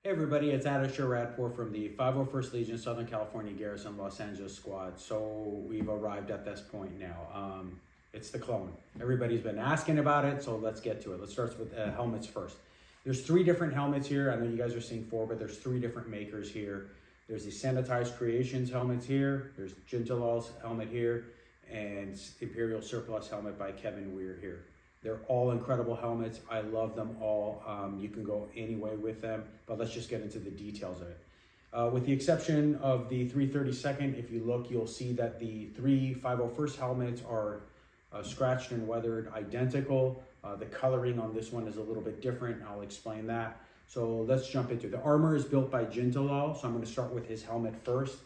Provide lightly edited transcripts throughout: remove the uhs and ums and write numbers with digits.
Hey everybody, it's Ardeshir Radpour from the 501st Legion Southern California Garrison Los Angeles Squad. So we've arrived at this point now. It's the clone. Everybody's been asking about it, so let's get to it. Let's start with helmets first. There's 3 different helmets here. I know you guys are seeing 4, but there's 3 different makers here. There's the Sanitized Creations helmets here. There's Jintalal's helmet here, and Imperial Surplus helmet by Kevin Weir here. They're all incredible helmets. I love them all. You can go any way with them, but let's just get into the details of it. With the exception of the 332nd, if you look, you'll see that the 3 501st helmets are scratched and weathered identical. The coloring on this one is a little bit different. I'll explain that. So let's jump into it. The armor is built by Jintalal, so I'm going to start with his helmet first.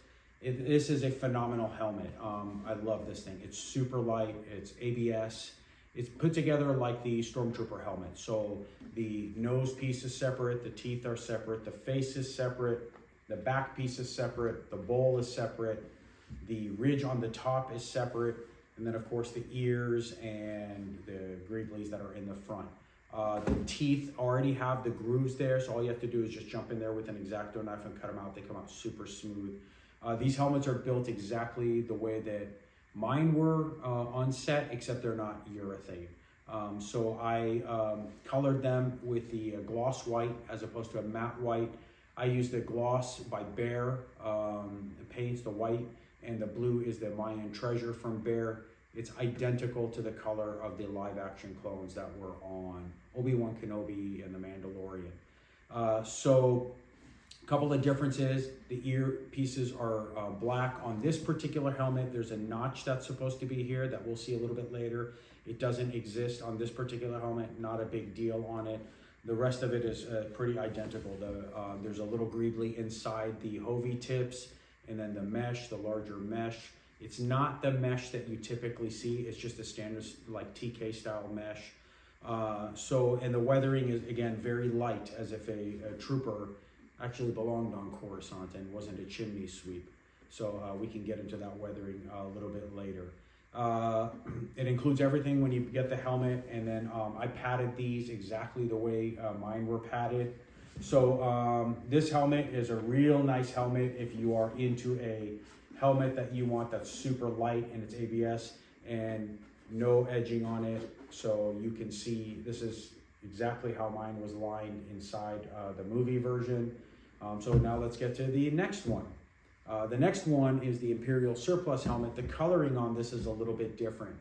This is a phenomenal helmet. I love this thing. It's super light. It's ABS. It's put together like the Stormtrooper helmet. So the nose piece is separate, the teeth are separate, the face is separate, the back piece is separate, the bowl is separate, the ridge on the top is separate, and then of course the ears and the greeblies that are in the front. The teeth already have the grooves there, so all you have to do is just jump in there with an X-Acto knife and cut them out. They come out super smooth. These helmets are built exactly the way that mine were on set, except they're not urethane. So I colored them with the gloss white as opposed to a matte white. I used the gloss by Bear paints, the white, and the blue is the Mayan Treasure from Bear. It's identical to the color of the live action clones that were on Obi Wan Kenobi and the Mandalorian. So a couple of differences: the ear pieces are black on this particular helmet. There's a notch that's supposed to be here that we'll see a little bit later. It doesn't exist on this particular helmet, not a big deal on it. The rest of it is pretty identical. There's a little greebly inside the Hovey tips, and then the mesh, the larger mesh. It's not the mesh that you typically see. It's just a standard like TK style mesh. And the weathering is, again, very light, as if a trooper actually belonged on Coruscant and wasn't a chimney sweep. So we can get into that weathering a little bit later. It includes everything when you get the helmet, and then I padded these exactly the way mine were padded. So this helmet is a real nice helmet if you are into a helmet that you want that's super light and it's ABS and no edging on it. So you can see this is exactly how mine was lined inside the movie version. So now let's get to the next one. The next one is the Imperial Surplus helmet. The coloring on this is a little bit different.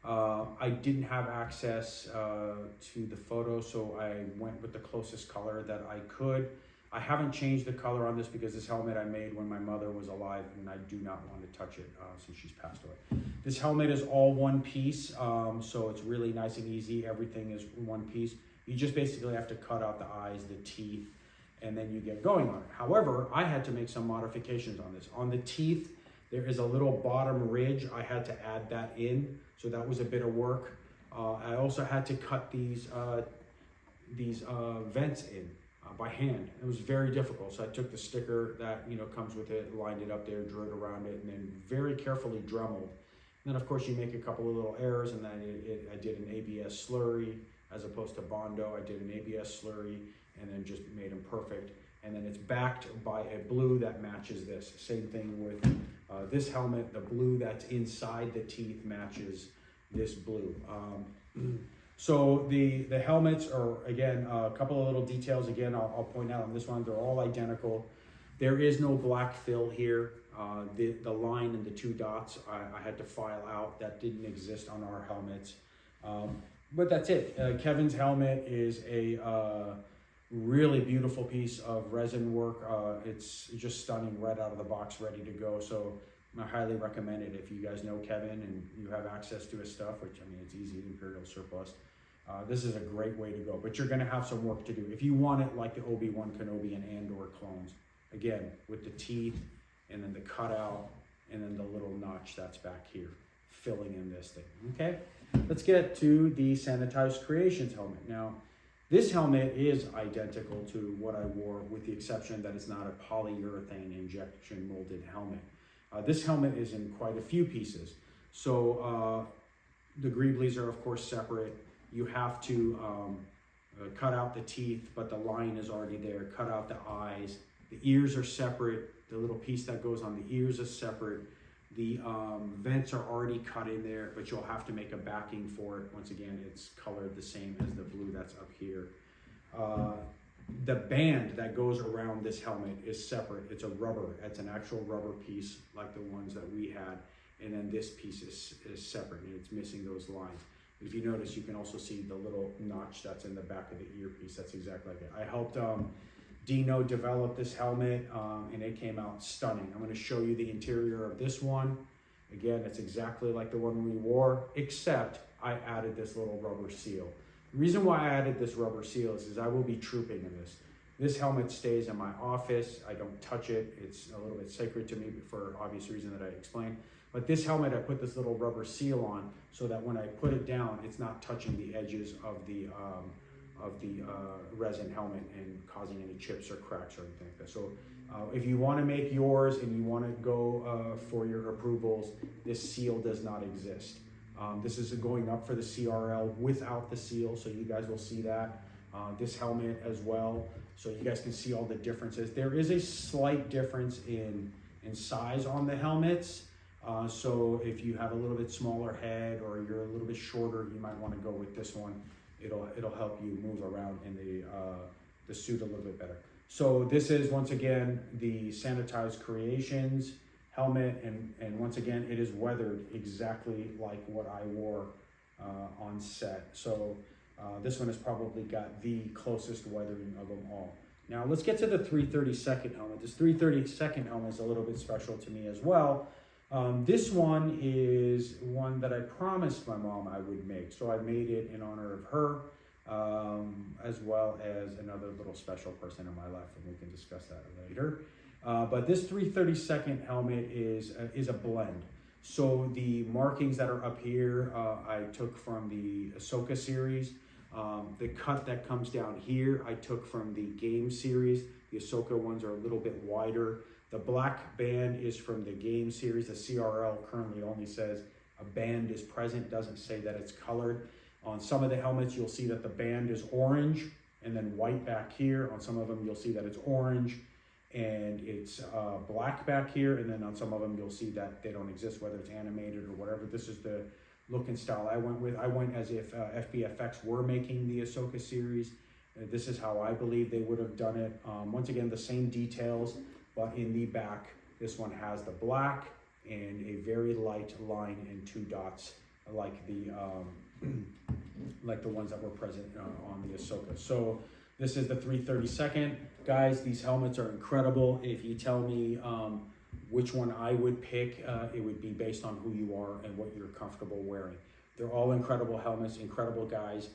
I didn't have access to the photo, so I went with the closest color that I could. I haven't changed the color on this because this helmet I made when my mother was alive, and I do not want to touch it since she's passed away. This helmet is all one piece, so it's really nice and easy. Everything is one piece. You just basically have to cut out the eyes, the teeth, and then you get going on it. However, I had to make some modifications on this. On the teeth, there is a little bottom ridge. I had to add that in, so that was a bit of work. I also had to cut these vents in by hand. It was very difficult, so I took the sticker that comes with it, lined it up there, drew it around it, and then very carefully dremeled. And then of course you make a couple of little errors, and then I did an ABS slurry as opposed to Bondo. I did an ABS slurry and then just made them perfect. And then it's backed by a blue that matches this. Same thing with this helmet. The blue that's inside the teeth matches this blue. So the helmets are, again, a couple of little details. Again, I'll point out on this one, they're all identical. There is no black fill here. The line and the 2 dots I had to file out. That didn't exist on our helmets. But that's it. Kevin's helmet is a really beautiful piece of resin work. It's just stunning right out of the box, ready to go. So I highly recommend it if you guys know Kevin and you have access to his stuff, which, I mean, it's easy, Imperial Surplus. This is a great way to go, but you're going to have some work to do. If you want it like the Obi Wan Kenobi and Andor clones, again, with the teeth and then the cutout and then the little notch that's back here, filling in this thing, okay? Let's get to the Sanitized Creations helmet. Now, this helmet is identical to what I wore, with the exception that it's not a polyurethane injection molded helmet. This helmet is in quite a few pieces. So the greeblies are of course separate. You have to cut out the teeth, but the line is already there. Cut out the eyes. The ears are separate. The little piece that goes on the ears is separate. The vents are already cut in there, but you'll have to make a backing for it. Once again, it's colored the same as the blue that's up here. The band that goes around this helmet is separate. It's a rubber. It's an actual rubber piece like the ones that we had. And then this piece is separate, and it's missing those lines. If you notice, you can also see the little notch that's in the back of the earpiece. That's exactly like it. I helped Dino develop this helmet, and it came out stunning. I'm going to show you the interior of this one. Again, it's exactly like the one we wore, except I added this little rubber seal. The reason why I added this rubber seal is I will be trooping in this. This helmet stays in my office. I don't touch it. It's a little bit sacred to me for obvious reason that I explained. But this helmet, I put this little rubber seal on so that when I put it down, it's not touching the edges of the resin helmet and causing any chips or cracks or anything like that. So if you want to make yours and you want to go for your approvals, this seal does not exist. This is going up for the CRL without the seal, so you guys will see that. This helmet as well, so you guys can see all the differences. There is a slight difference in size on the helmets. So if you have a little bit smaller head or you're a little bit shorter, you might want to go with this one. It'll help you move around in the suit a little bit better. So this is, once again, the Sanitized Creations helmet, and once again, it is weathered exactly like what I wore on set. So this one has probably got the closest weathering of them all. Now let's get to the 332nd helmet. This 332nd helmet is a little bit special to me as well. This one is one that I promised my mom I would make. So I made it in honor of her, as well as another little special person in my life, and we can discuss that later. But this 332nd helmet is a blend. So the markings that are up here, I took from the Ahsoka series. The cut that comes down here, I took from the game series. The Ahsoka ones are a little bit wider. The black band is from the game series. The CRL currently only says a band is present, doesn't say that it's colored. On some of the helmets, you'll see that the band is orange and then white back here. On some of them, you'll see that it's orange and it's black back here. And then on some of them, you'll see that they don't exist, whether it's animated or whatever. This is the look and style I went with. I went as if Fbfx were making the Ahsoka series. This is how I believe they would have done it. Once again, the same details. But in the back, this one has the black and a very light line and 2 dots, like the ones that were present on the Ahsoka. So this is the 332nd. Guys, these helmets are incredible. If you tell me which one I would pick, it would be based on who you are and what you're comfortable wearing. They're all incredible helmets, incredible guys,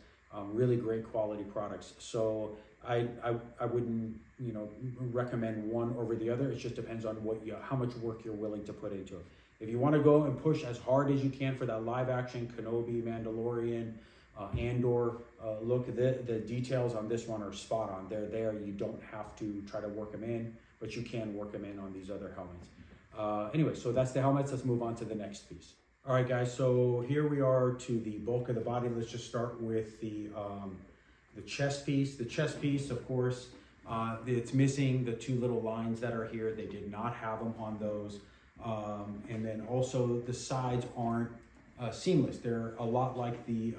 really great quality products. So I wouldn't recommend one over the other. It just depends on how much work you're willing to put into it. If you want to go and push as hard as you can for that live action Kenobi, Mandalorian, Andor look, the details on this one are spot on. They're there. You don't have to try to work them in, but you can work them in on these other helmets. Anyway, so that's the helmets. Let's move on to the next piece. All right, guys. So here we are to the bulk of the body. Let's just start with the chest piece. The chest piece, of course, it's missing the 2 little lines that are here. They did not have them on those. And then also the sides aren't seamless. They're a lot like the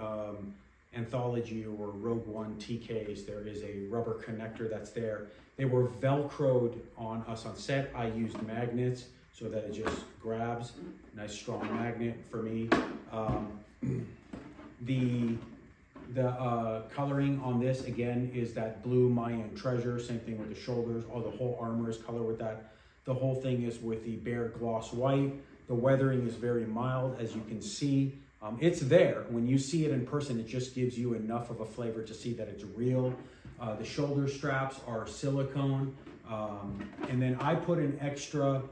Anthology or Rogue One TKs. There is a rubber connector that's there. They were Velcroed on us on set. I used magnets so that it just grabs. Nice strong magnet for me. The coloring on this, again, is that blue Mayan treasure. Same thing with the shoulders. The whole armor is colored with that. The whole thing is with the bare gloss white. The weathering is very mild, as you can see. It's there. When you see it in person, it just gives you enough of a flavor to see that it's real. The shoulder straps are silicone. And then I put an extra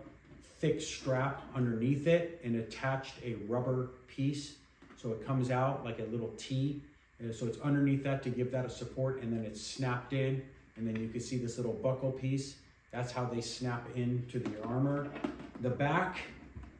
thick strap underneath it and attached a rubber piece. So it comes out like a little T. And so it's underneath that to give that a support, and then it's snapped in. And then you can see this little buckle piece. That's how they snap into the armor. The back,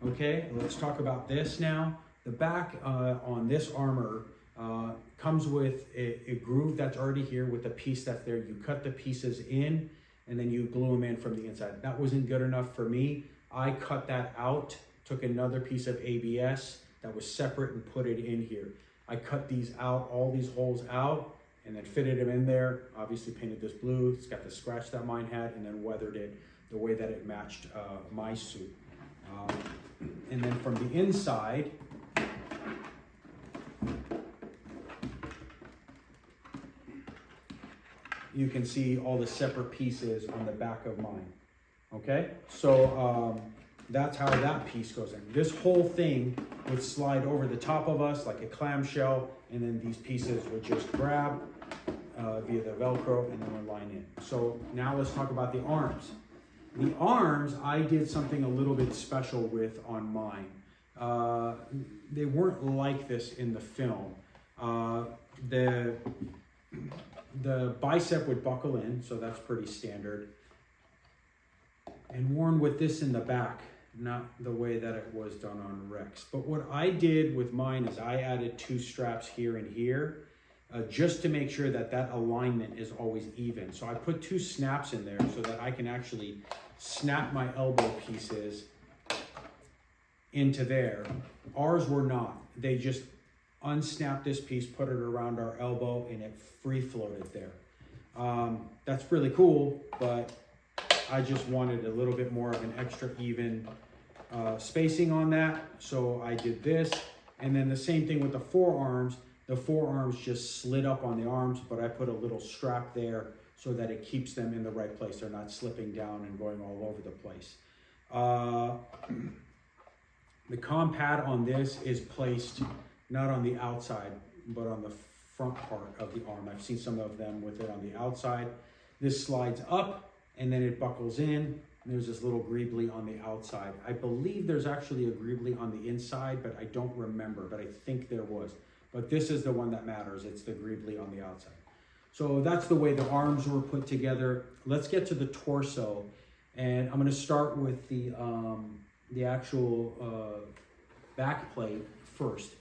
okay, let's talk about this now. The back on this armor Comes with a groove that's already here with a piece that's there. You cut the pieces in and then you glue them in from the inside. That wasn't good enough for me. I cut that out, took another piece of ABS that was separate and put it in here. I cut these out, all these holes out, and then fitted them in there. Obviously painted this blue. It's got the scratch that mine had, and then weathered it the way that it matched my suit. And then from the inside, you can see all the separate pieces on the back of mine. Okay, so that's how that piece goes in. This whole thing would slide over the top of us like a clamshell, and then these pieces would just grab via the Velcro and then would line in. So now let's talk about the arms. The arms, I did something a little bit special with on mine. They weren't like this in the film. The bicep would buckle in, so that's pretty standard. And worn with this in the back, not the way that it was done on Rex. But what I did with mine is I added 2 straps here and here, just to make sure that that alignment is always even. So I put 2 snaps in there so that I can actually snap my elbow pieces into there. Ours were not. They just unsnapped this piece, put it around our elbow, and it free floated there. That's really cool, but I just wanted a little bit more of an extra even spacing on that. So I did this, and then the same thing with the forearms. The forearms just slid up on the arms, but I put a little strap there so that it keeps them in the right place. They're not slipping down and going all over the place. The comm pad on this is placed not on the outside, but on the front part of the arm. I've seen some of them with it on the outside. This slides up and then it buckles in. And there's this little greebly on the outside. I believe there's actually a greebly on the inside, but I don't remember, but I think there was. But this is the one that matters. It's the greebly on the outside. So that's the way the arms were put together. Let's get to the torso. And I'm gonna start with the actual back plate first.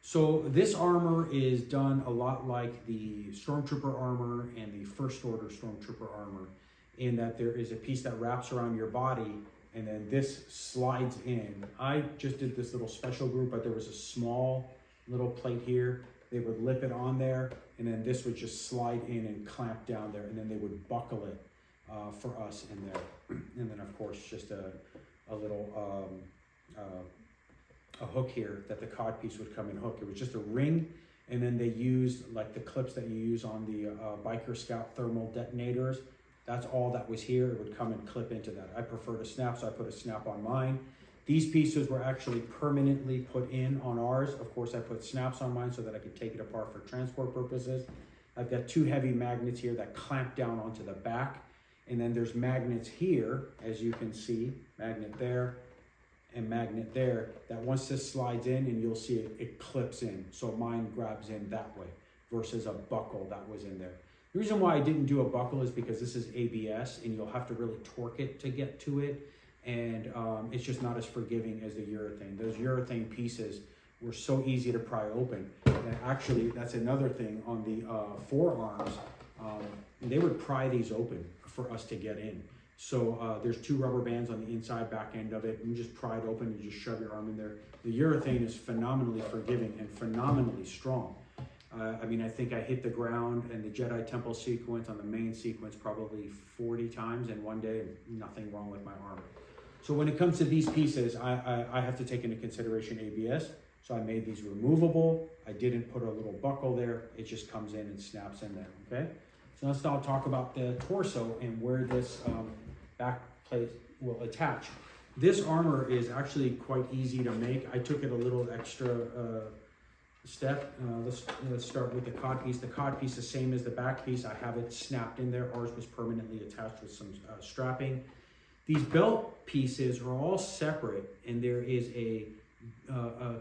So this armor is done a lot like the Stormtrooper armor and the First Order Stormtrooper armor, in that there is a piece that wraps around your body and then this slides in. I just did this little special group, but there was a small little plate here. They would lip it on there, and then this would just slide in and clamp down there, and then they would buckle it for us in there. And then of course just a little a hook here that the cod piece would come and hook. It was just a ring, and then they used like the clips that you use on the Biker Scout thermal detonators. That's all that was here. It would come and clip into that. I prefer to snap, so I put a snap on mine. These pieces were actually permanently put in on ours. Of course, I put snaps on mine so that I could take it apart for transport purposes. I've got 2 heavy magnets here that clamp down onto the back. And then there's magnets here, as you can see, magnet there and magnet there, that once this slides in, and you'll see it clips in. So mine grabs in that way versus a buckle that was in there. The reason why I didn't do a buckle is because this is ABS and you'll have to really torque it to get to it. And it's just not as forgiving as the urethane. Those urethane pieces were so easy to pry open. And actually, that's another thing on the forearms. They would pry these open for us to get in. So there's 2 rubber bands on the inside back end of it. And you just pry it open and just shove your arm in there. The urethane is phenomenally forgiving and phenomenally strong. I mean, I think I hit the ground and the Jedi Temple sequence on the main sequence probably 40 times in one day, and nothing wrong with my arm. So when it comes to these pieces, I have to take into consideration ABS. So I made these removable. I didn't put a little buckle there. It just comes in and snaps in there, okay? So let's now talk about the torso and where this back plate will attach. This armor is actually quite easy to make. I took it a little extra step. Let's start with the cod piece. The cod piece is the same as the back piece. I have it snapped in there. Ours was permanently attached with some strapping. These belt pieces are all separate, and there is a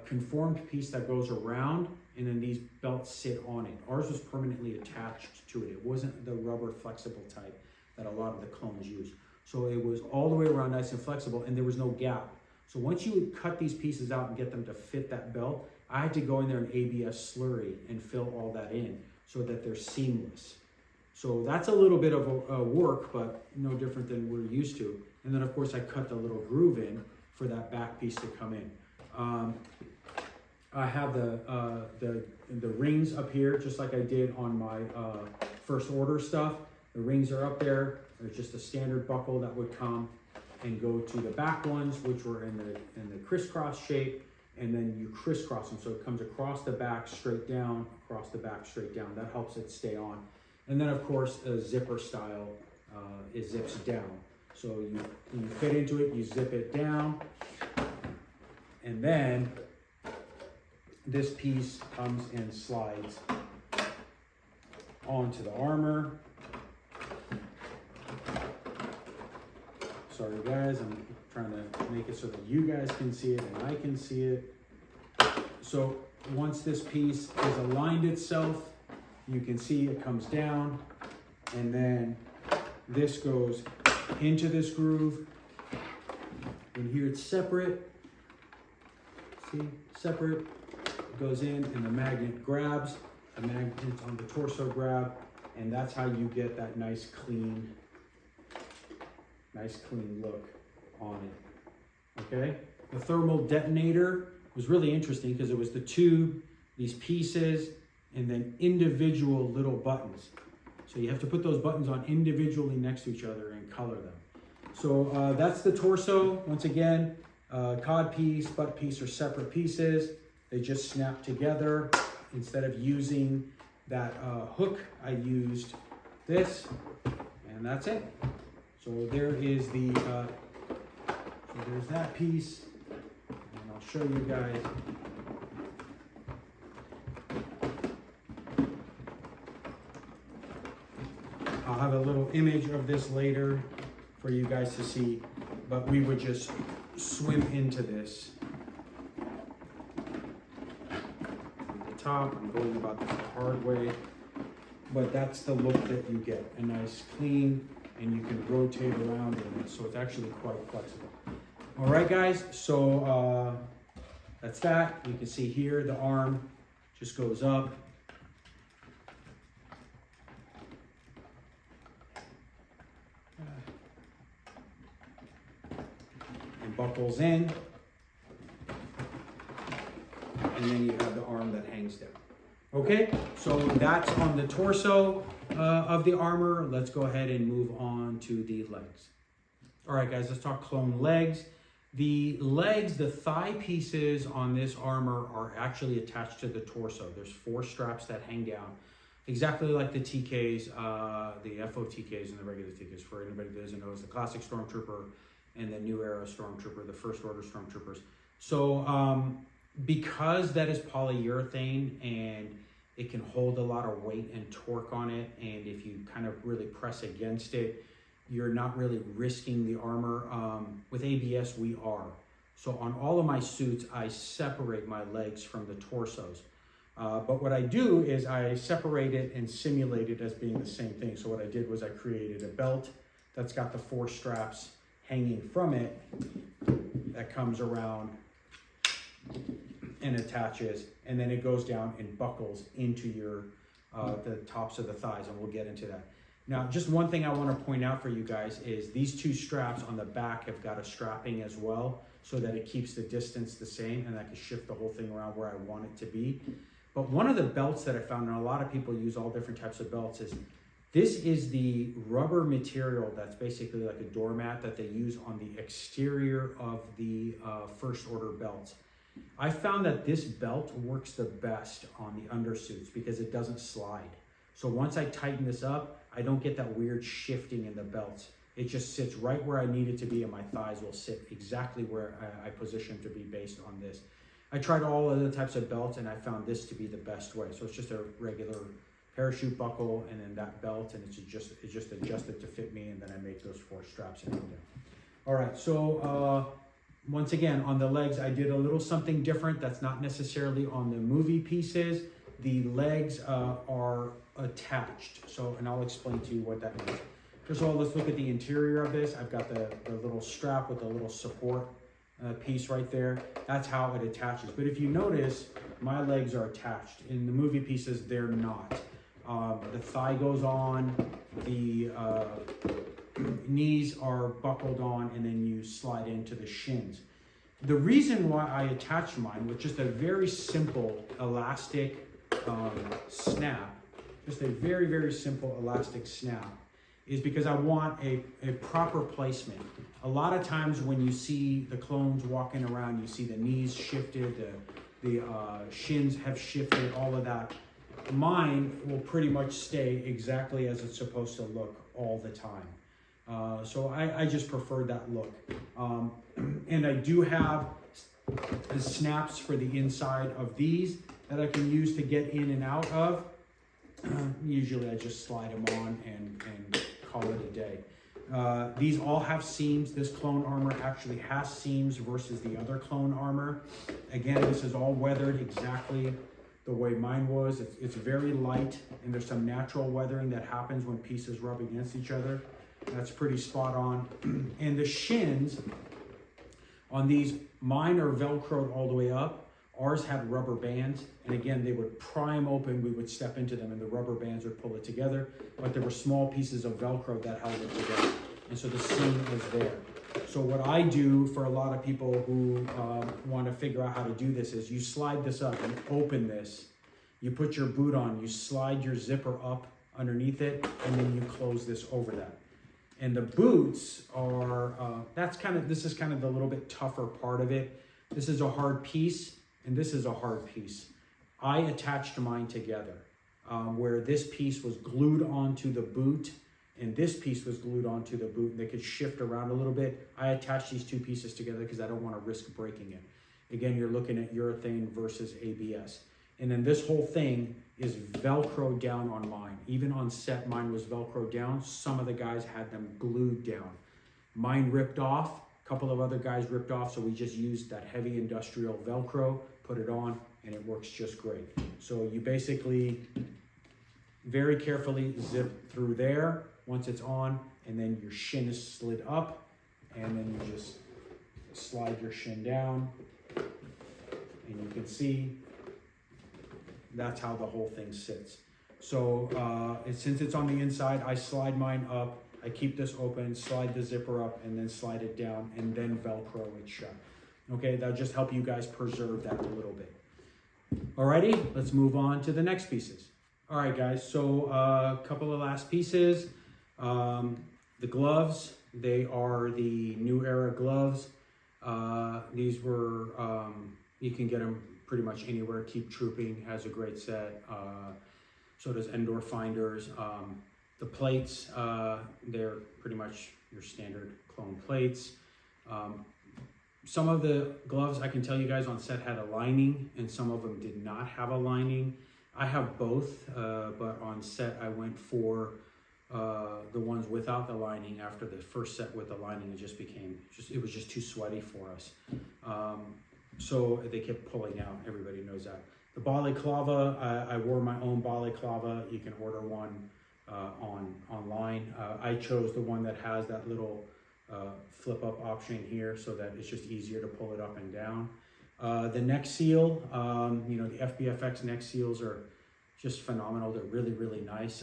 conformed piece that goes around, and then these belts sit on it. Ours was permanently attached to it. It wasn't the rubber flexible type that a lot of the clones use. So it was all the way around nice and flexible, and there was no gap. So once you would cut these pieces out and get them to fit that belt, I had to go in there and ABS slurry and fill all that in so that they're seamless. So that's a little bit of a work, but no different than we're used to. And then of course I cut the little groove in for that back piece to come in. I have the rings up here, just like I did on my first order stuff. The rings are up there. There's just a standard buckle that would come and go to the back ones, which were in the crisscross shape, and then you crisscross them. So it comes across the back, straight down, across the back, straight down. That helps it stay on. And then of course, a zipper style, it zips down. So when you fit into it, you zip it down. And then this piece comes and slides onto the armor. Sorry guys, I'm trying to make it so that you guys can see it and I can see it. So once this piece is aligned itself, you can see it comes down, and then this goes into this groove. And here it's separate. See, separate. It goes in and the magnet grabs. The magnet's on the torso grab, and that's how you get that nice clean look on it. Okay? The thermal detonator was really interesting because it was the tube, these pieces, and then individual little buttons. So you have to put those buttons on individually next to each other and color them. So that's the torso. Once again, cod piece, butt piece are separate pieces. They just snap together. Instead of using that hook, I used this, and that's it. So there is the, so there's that piece, and I'll show you guys. I'll have a little image of this later for you guys to see, but we would just swim into this. At the top, I'm going about this the hard way, but that's the look that you get, a nice clean, and you can rotate around in it, so it's actually quite flexible. All right, guys, so that's that. You can see here the arm just goes up. And buckles in. And then you have the arm that hangs down. Okay, so that's on the torso of the armor. Let's go ahead and move on to the legs. All right, guys, let's talk clone legs. The legs, the thigh pieces on this armor are actually attached to the torso. There's 4 straps that hang down, exactly like the TKs, the FO TKs and the regular TKs. For anybody that doesn't know, it's the classic Stormtrooper and the new era Stormtrooper, the first order Stormtroopers. So because that is polyurethane and it can hold a lot of weight and torque on it, and if you kind of really press against it, you're not really risking the armor. With ABS, we are. So on all of my suits, I separate my legs from the torsos. But what I do is I separate it and simulate it as being the same thing. So what I did was I created a belt that's got the 4 straps hanging from it that comes around and attaches, and then it goes down and buckles into your the tops of the thighs, and we'll get into that. Now, just one thing I want to point out for you guys is these 2 straps on the back have got a strapping as well, so that it keeps the distance the same, and I can shift the whole thing around where I want it to be. But one of the belts that I found, and a lot of people use all different types of belts, is this is the rubber material that's basically like a doormat that they use on the exterior of the first order belts. I found that this belt works the best on the undersuits because it doesn't slide. So once I tighten this up, I don't get that weird shifting in the belts. It just sits right where I need it to be, and my thighs will sit exactly where I position to be based on this. I tried all other types of belts, and I found this to be the best way. So it's just a regular parachute buckle, and then that belt, and it's just adjusted to fit me, and then I make those 4 straps and hang down. All right, so once again, on the legs, I did a little something different that's not necessarily on the movie pieces. The legs are attached. So, and I'll explain to you what that means. First of all, let's look at the interior of this. I've got the little strap with a little support piece right there. That's how it attaches. But if you notice, my legs are attached. In the movie pieces, they're not. The thigh goes on, the knees are buckled on, and then you slide into the shins. The reason why I attached mine with just a very simple elastic snap, just a very, very simple elastic snap, is because I want a proper placement. A lot of times when you see the clones walking around, you see the knees shifted, the shins have shifted, all of that. Mine will pretty much stay exactly as it's supposed to look all the time. So I just prefer that look. And I do have the snaps for the inside of these that I can use to get in and out of. Usually I just slide them on and call it a day. These all have seams. This clone armor actually has seams versus the other clone armor. Again, this is all weathered exactly the way mine was. It's very light, and there's some natural weathering that happens when pieces rub against each other. That's pretty spot on. And the shins on these, mine are Velcroed all the way up. Ours had rubber bands, and again, they would prime open, we would step into them, and the rubber bands would pull it together, but there were small pieces of Velcro that held it together, and so the seam was there. So what I do for a lot of people who want to figure out how to do this is you slide this up, and open this, you put your boot on, you slide your zipper up underneath it, and then you close this over that. And the boots are, this is kind of the little bit tougher part of it. This is a hard piece, and this is a hard piece. I attached mine together, where this piece was glued onto the boot, and this piece was glued onto the boot, and they could shift around a little bit. I attached these two pieces together because I don't want to risk breaking it. Again, you're looking at urethane versus ABS. And then this whole thing is Velcro down on mine. Even on set, mine was Velcro down. Some of the guys had them glued down. Mine ripped off. A couple of other guys ripped off, so we just used that heavy industrial Velcro, put it on, and it works just great. So you basically very carefully zip through there once it's on, and then your shin is slid up, and then you just slide your shin down, and you can see that's how the whole thing sits. So since it's on the inside, I slide mine up, I keep this open, slide the zipper up, and then slide it down, and then Velcro it shut. Okay, that'll just help you guys preserve that a little bit. Alrighty, let's move on to the next pieces. All right, guys, so a couple of last pieces. The gloves, they are the new era gloves. These were, you can get them pretty much anywhere. Keep Trooping has a great set. So does Andor Finders. The plates, they're pretty much your standard clone plates. Some of the gloves, I can tell you guys on set had a lining, and some of them did not have a lining. I have both, but on set I went for the ones without the lining. After the first set with the lining, it was just too sweaty for us. So they kept pulling out. Everybody knows that. The balaclava, I wore my own balaclava. You can order one online. I chose the one that has that little flip up option here, so that it's just easier to pull it up and down. The neck seal, the Fbfx neck seals are just phenomenal. They're really, really nice.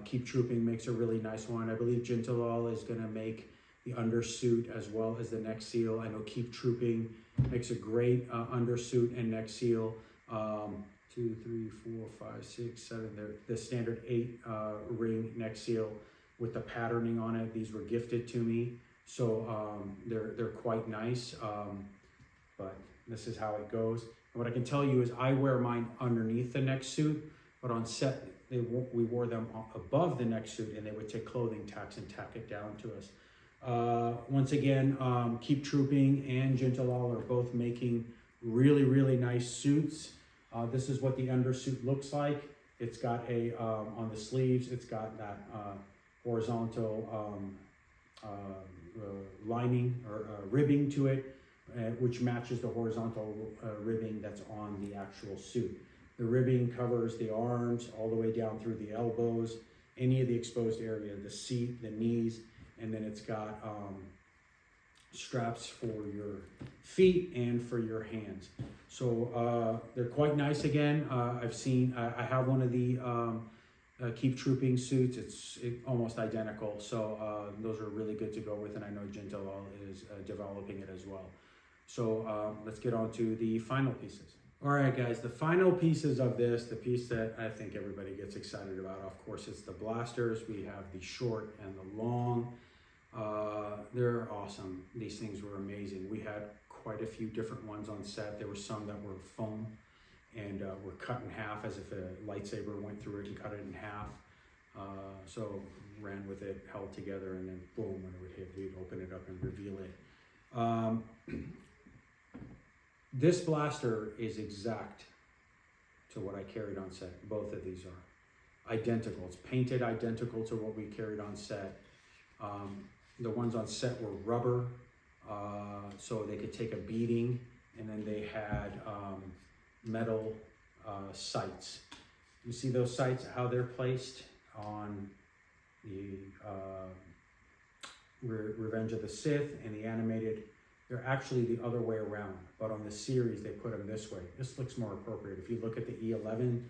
Keep Trooping makes a really nice one. I believe Jintalal is going to make the undersuit as well as the neck seal. I know Keep Trooping makes a great undersuit and neck seal. 2, 3, 4, 5, 6, 7. They're the standard 8 ring neck seal with the patterning on it. These were gifted to me, so they're quite nice. But this is how it goes. And what I can tell you is I wear mine underneath the neck suit, but on set we wore them above the neck suit, and they would take clothing tacks and tack it down to us. Once again, Keep Trooping and Jintalal are both making really, really nice suits. This is what the undersuit looks like. It's got a, on the sleeves, it's got that horizontal lining or ribbing to it, which matches the horizontal ribbing that's on the actual suit. The ribbing covers the arms all the way down through the elbows, any of the exposed area, the seat, the knees, and then it's got straps for your feet and for your hands. So they're quite nice again. I have one of the Keep Trooping suits. It's almost identical. So those are really good to go with, and I know Jintel is developing it as well. So let's get on to the final pieces. All right, guys, the final pieces of this, the piece that I think everybody gets excited about, of course, it's the blasters. We have the short and the long. They're awesome. These things were amazing. We had quite a few different ones on set. There were some that were foam and were cut in half as if a lightsaber went through it and cut it in half. So ran with it, held together, and then boom, when it would hit, we'd open it up and reveal it. This blaster is exact to what I carried on set. Both of these are identical. It's painted identical to what we carried on set. The ones on set were rubber, so they could take a beating, and then they had metal sights. You see those sights, how they're placed on the Revenge of the Sith and the animated. They're actually the other way around, but on the series they put them this way. This looks more appropriate. If you look at the E11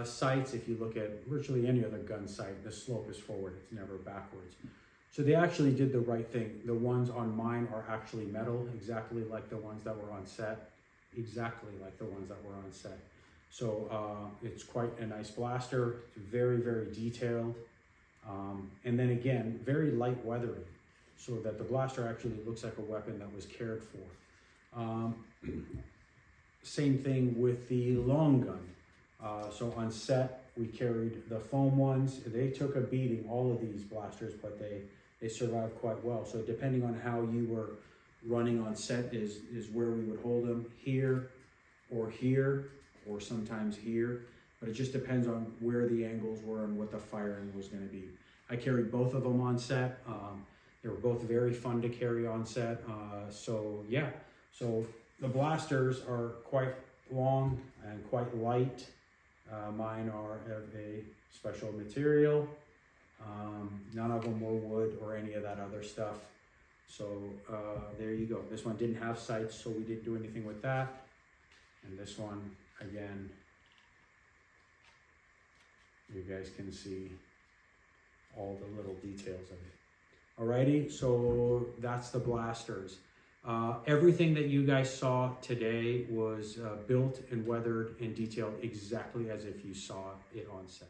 sights, if you look at virtually any other gun sight, the slope is forward, it's never backwards. So they actually did the right thing. The ones on mine are actually metal, exactly like the ones that were on set. Exactly like the ones that were on set. So it's quite a nice blaster. It's very, very detailed. And then again, very light weathering, so that the blaster actually looks like a weapon that was cared for. Same thing with the long gun. So on set, we carried the foam ones. They took a beating, all of these blasters, but they survived quite well. So depending on how you were running on set is where we would hold them, here, or sometimes here. But it just depends on where the angles were and what the firing was going to be. I carried both of them on set. They were both very fun to carry on set. So yeah, so the blasters are quite long and quite light. Mine are of a special material. None of them were wood or any of that other stuff. So there you go. This one didn't have sights, so we didn't do anything with that. And this one, again, you guys can see all the little details of it. Alrighty, so that's the blasters. Everything that you guys saw today was built and weathered and detailed exactly as if you saw it on set.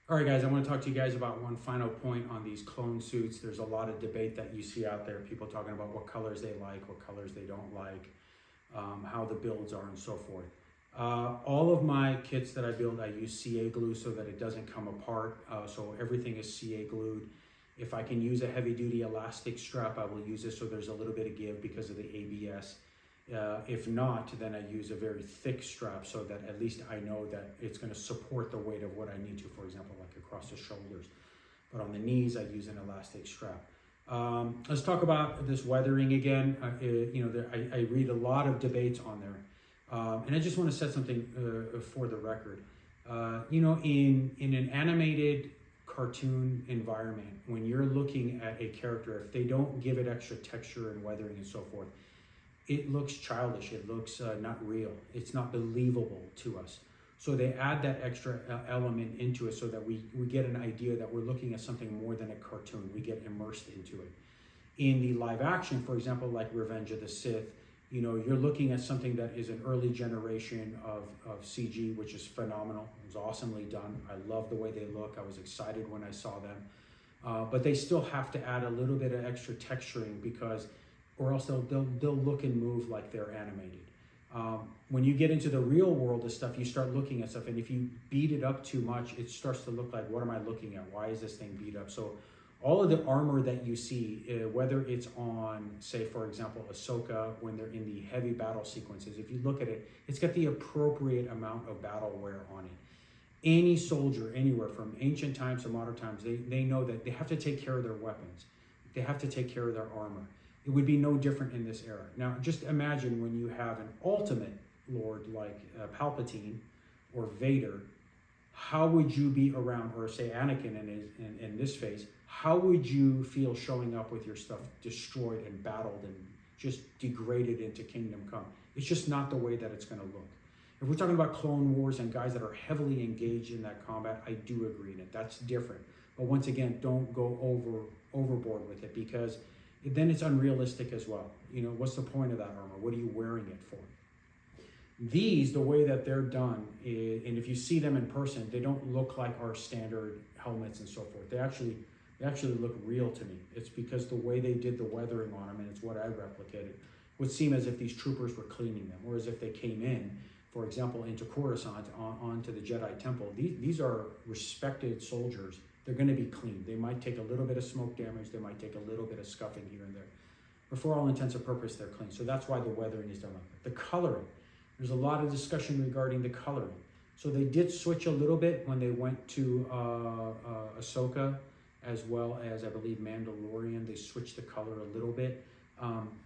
All right, guys, I want to talk to you guys about one final point on these clone suits. There's a lot of debate that you see out there, people talking about what colors they like, what colors they don't like, how the builds are, and so forth. All of my kits that I build, I use CA glue so that it doesn't come apart. So everything is CA glued. If I can use a heavy duty elastic strap, I will use it so there's a little bit of give because of the ABS. If not, then I use a very thick strap so that at least I know that it's going to support the weight of what I need to, for example, like across the shoulders. But on the knees, I use an elastic strap. Let's talk about this weathering again. I read a lot of debates on there. And I just want to set something for the record. In an animated cartoon environment, when you're looking at a character, if they don't give it extra texture and weathering and so forth, it looks childish, it looks not real, it's not believable to us. So they add that extra element into it so that we get an idea that we're looking at something more than a cartoon. We get immersed into it. In the live action, for example, like Revenge of the Sith, you're looking at something that is an early generation of CG, which is phenomenal. It was awesomely done. I love the way they look. I was excited when I saw them. But they still have to add a little bit of extra texturing because, or else they'll look and move like they're animated. When you get into the real world of stuff, you start looking at stuff, and if you beat it up too much, it starts to look like, what am I looking at? Why is this thing beat up? So all of the armor that you see, whether it's on, say, for example, Ahsoka, when they're in the heavy battle sequences, if you look at it, it's got the appropriate amount of battle wear on it. Any soldier, anywhere from ancient times to modern times, they know that they have to take care of their weapons. They have to take care of their armor. It would be no different in this era. Now, just imagine when you have an ultimate lord like Palpatine or Vader, how would you be around, or say Anakin in this phase, how would you feel showing up with your stuff destroyed and battled and just degraded into Kingdom Come? It's just not the way that it's going to look. If we're talking about Clone Wars and guys that are heavily engaged in that combat, I do agree in it. That's different. But once again, don't go overboard with it, because then it's unrealistic as well. You know, what's the point of that armor? What are you wearing it for? These, the way that they're done, and if you see them in person, they don't look like our standard helmets and so forth. They actually look real to me. It's because the way they did the weathering on them, and it's what I replicated, would seem as if these troopers were cleaning them, or as if they came in, for example, into Coruscant, onto the Jedi Temple. These are respected soldiers. They're going to be clean. They might take a little bit of smoke damage. They might take a little bit of scuffing here and there. But for all intents and purposes, they're clean. So that's why the weathering is done like that. The coloring. There's a lot of discussion regarding the coloring. So they did switch a little bit when they went to Ahsoka, as well as, I believe, Mandalorian. They switched the color a little bit.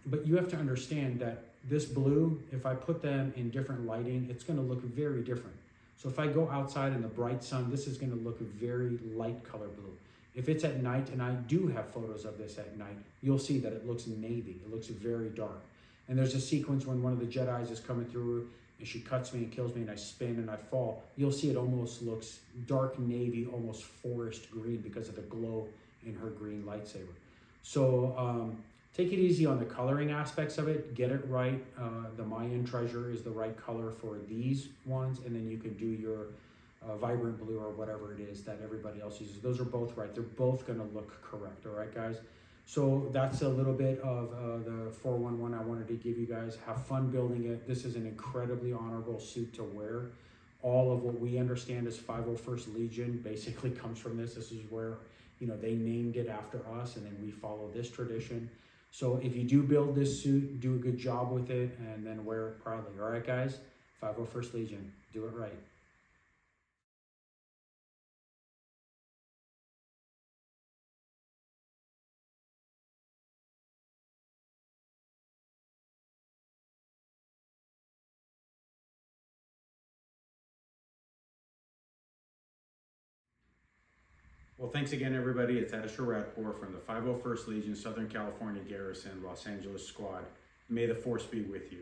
But you have to understand that this blue, if I put them in different lighting, it's going to look very different. So if I go outside in the bright sun, this is going to look very light color blue. If it's at night, and I do have photos of this at night, you'll see that it looks navy. It looks very dark. And there's a sequence when one of the Jedis is coming through and she cuts me and kills me and I spin and I fall. You'll see it almost looks dark navy, almost forest green, because of the glow in her green lightsaber. So take it easy on the coloring aspects of it. Get it right. The Mayan treasure is the right color for these ones, and then you can do your vibrant blue or whatever it is that everybody else uses. Those are both right. They're both going to look correct. All right, guys? So that's a little bit of the 411 I wanted to give you guys. Have fun building it. This is an incredibly honorable suit to wear. All of what we understand as 501st Legion basically comes from this. This is where, you know, they named it after us, and then we follow this tradition. So if you do build this suit, do a good job with it, and then wear it proudly. All right, guys? 501st Legion. Do it right. Well, thanks again, everybody. It's Ardeshir Radpour from the 501st Legion, Southern California Garrison, Los Angeles Squad. May the Force be with you.